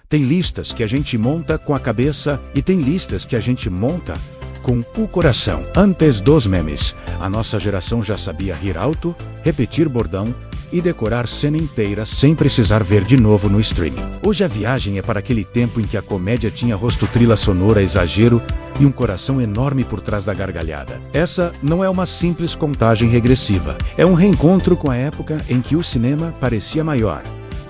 Tem listas que a gente monta com a cabeça e tem listas que a gente monta com o coração. Antes dos memes, a nossa geração já sabia rir alto, repetir bordão e decorar cena inteira sem precisar ver de novo no streaming. Hoje a viagem é para aquele tempo em que a comédia tinha rosto, trilha sonora, exagero e um coração enorme por trás da gargalhada. Essa não é uma simples contagem regressiva, é um reencontro com a época em que o cinema parecia maior,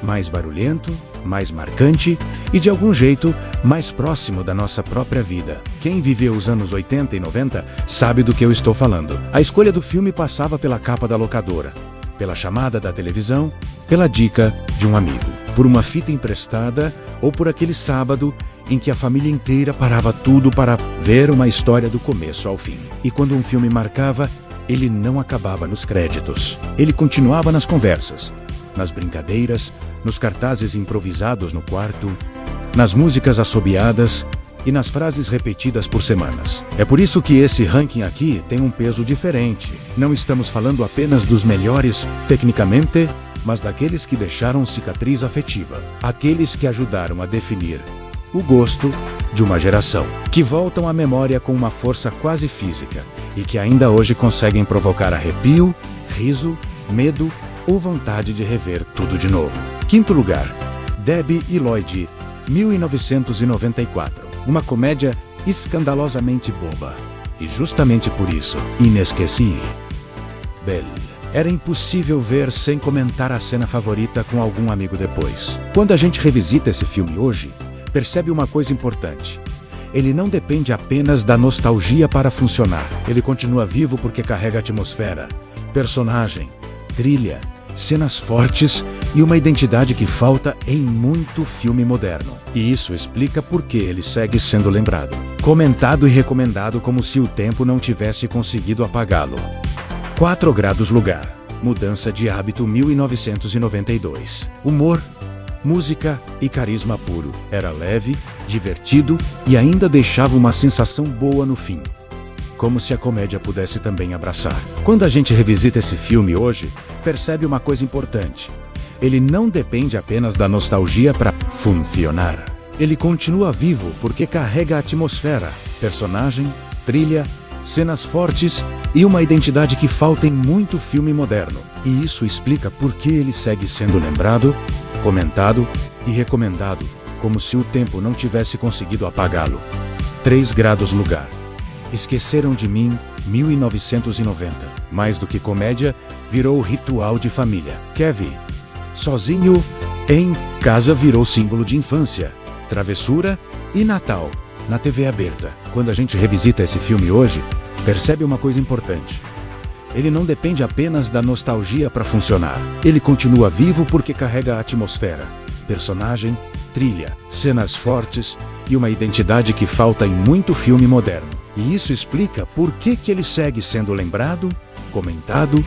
mais barulhento, mais marcante e de algum jeito mais próximo da nossa própria vida. Quem viveu os anos 80 e 90 sabe do que eu estou falando. A escolha do filme passava pela capa da locadora, pela chamada da televisão, pela dica de um amigo, por uma fita emprestada ou por aquele sábado em que a família inteira parava tudo para ver uma história do começo ao fim. E quando um filme marcava, ele não acabava nos créditos. Ele continuava nas conversas, nas brincadeiras, nos cartazes improvisados no quarto, nas músicas assobiadas e nas frases repetidas por semanas. É por isso que esse ranking aqui tem um peso diferente. Não estamos falando apenas dos melhores tecnicamente, mas daqueles que deixaram cicatriz afetiva. Aqueles que ajudaram a definir o gosto de uma geração. Que voltam à memória com uma força quase física e que ainda hoje conseguem provocar arrepio, riso, medo ou vontade de rever tudo de novo. Quinto lugar, Debbie e Lloyd, 1994. Uma comédia escandalosamente boba. E justamente por isso, inesquecível. Era impossível ver sem comentar a cena favorita com algum amigo depois. Quando a gente revisita esse filme hoje, percebe uma coisa importante. Ele não depende apenas da nostalgia para funcionar. Ele continua vivo porque carrega atmosfera, personagem, trilha, cenas fortes e uma identidade que falta em muito filme moderno. E isso explica por que ele segue sendo lembrado, comentado e recomendado como se o tempo não tivesse conseguido apagá-lo. 4 graus lugar. Mudança de hábito, 1992. Humor, música e carisma puro. Era leve, divertido e ainda deixava uma sensação boa no fim. Como se a comédia pudesse também abraçar. Quando a gente revisita esse filme hoje, percebe uma coisa importante. Ele não depende apenas da nostalgia para funcionar. Ele continua vivo porque carrega a atmosfera, personagem, trilha, cenas fortes e uma identidade que falta em muito filme moderno. E isso explica por que ele segue sendo lembrado, comentado e recomendado, como se o tempo não tivesse conseguido apagá-lo. 3 graus lugar. Esqueceram de Mim, 1990. Mais do que comédia, virou ritual de família. Kevin, sozinho, em casa virou símbolo de infância, travessura e Natal, na TV aberta. Quando a gente revisita esse filme hoje, percebe uma coisa importante. Ele não depende apenas da nostalgia para funcionar. Ele continua vivo porque carrega a atmosfera, personagem, trilha, cenas fortes e uma identidade que falta em muito filme moderno. E isso explica por que ele segue sendo lembrado, comentado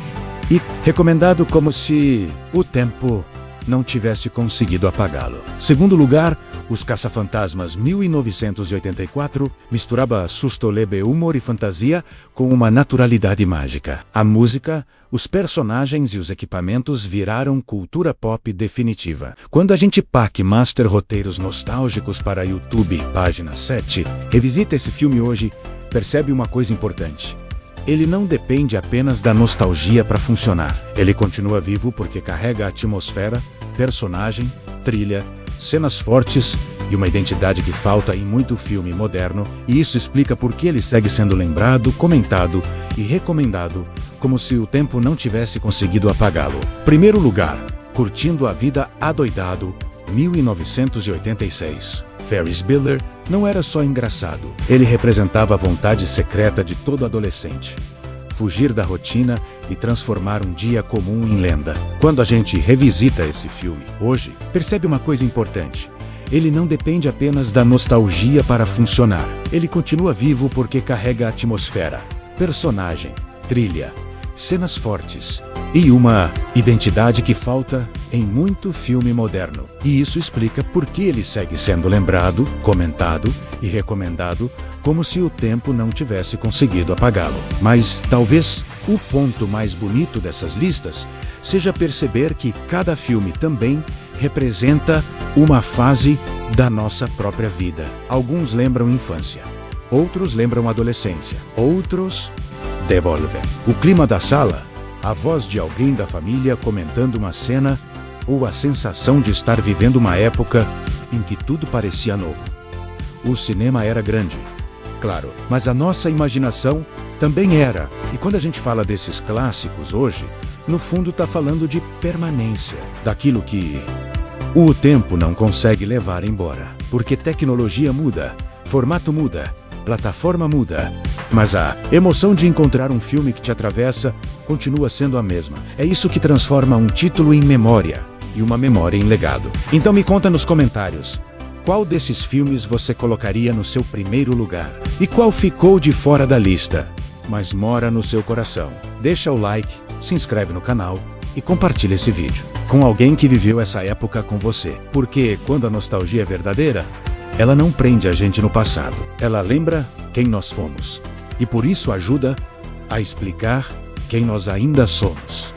e recomendado como se o tempo não tivesse conseguido apagá-lo. Segundo lugar, Os Caça-Fantasmas, 1984, misturava susto leve, humor e fantasia com uma naturalidade mágica. A música, os personagens e os equipamentos viraram cultura pop definitiva. Quando a gente master roteiros nostálgicos para YouTube, página 7, revisita esse filme hoje, percebe uma coisa importante. Ele não depende apenas da nostalgia para funcionar. Ele continua vivo porque carrega a atmosfera, personagem, trilha, cenas fortes e uma identidade que falta em muito filme moderno, e isso explica por que ele segue sendo lembrado, comentado e recomendado, como se o tempo não tivesse conseguido apagá-lo. Primeiro lugar, Curtindo a Vida Adoidado, 1986. Ferris Bueller não era só engraçado, ele representava a vontade secreta de todo adolescente. Fugir da rotina e transformar um dia comum em lenda. Quando a gente revisita esse filme hoje, percebe uma coisa importante. Ele não depende apenas da nostalgia para funcionar. Ele continua vivo porque carrega a atmosfera, personagem, trilha, cenas fortes e uma identidade que falta em muito filme moderno. E isso explica por que ele segue sendo lembrado, comentado e recomendado, como se o tempo não tivesse conseguido apagá-lo. Mas talvez o ponto mais bonito dessas listas seja perceber que cada filme também representa uma fase da nossa própria vida. Alguns lembram infância, outros lembram adolescência, outros devolvem. O clima da sala, a voz de alguém da família comentando uma cena, ou a sensação de estar vivendo uma época em que tudo parecia novo. O cinema era grande, claro, mas a nossa imaginação também era. E quando a gente fala desses clássicos hoje, no fundo está falando de permanência, daquilo que o tempo não consegue levar embora. Porque tecnologia muda, formato muda, plataforma muda, mas a emoção de encontrar um filme que te atravessa continua sendo a mesma. É isso que transforma um título em memória e uma memória em legado. Então me conta nos comentários, qual desses filmes você colocaria no seu primeiro lugar? E qual ficou de fora da lista, mas mora no seu coração? Deixa o like, se inscreve no canal e compartilha esse vídeo com alguém que viveu essa época com você. Porque quando a nostalgia é verdadeira, ela não prende a gente no passado. Ela lembra quem nós fomos. E por isso ajuda a explicar quem nós ainda somos.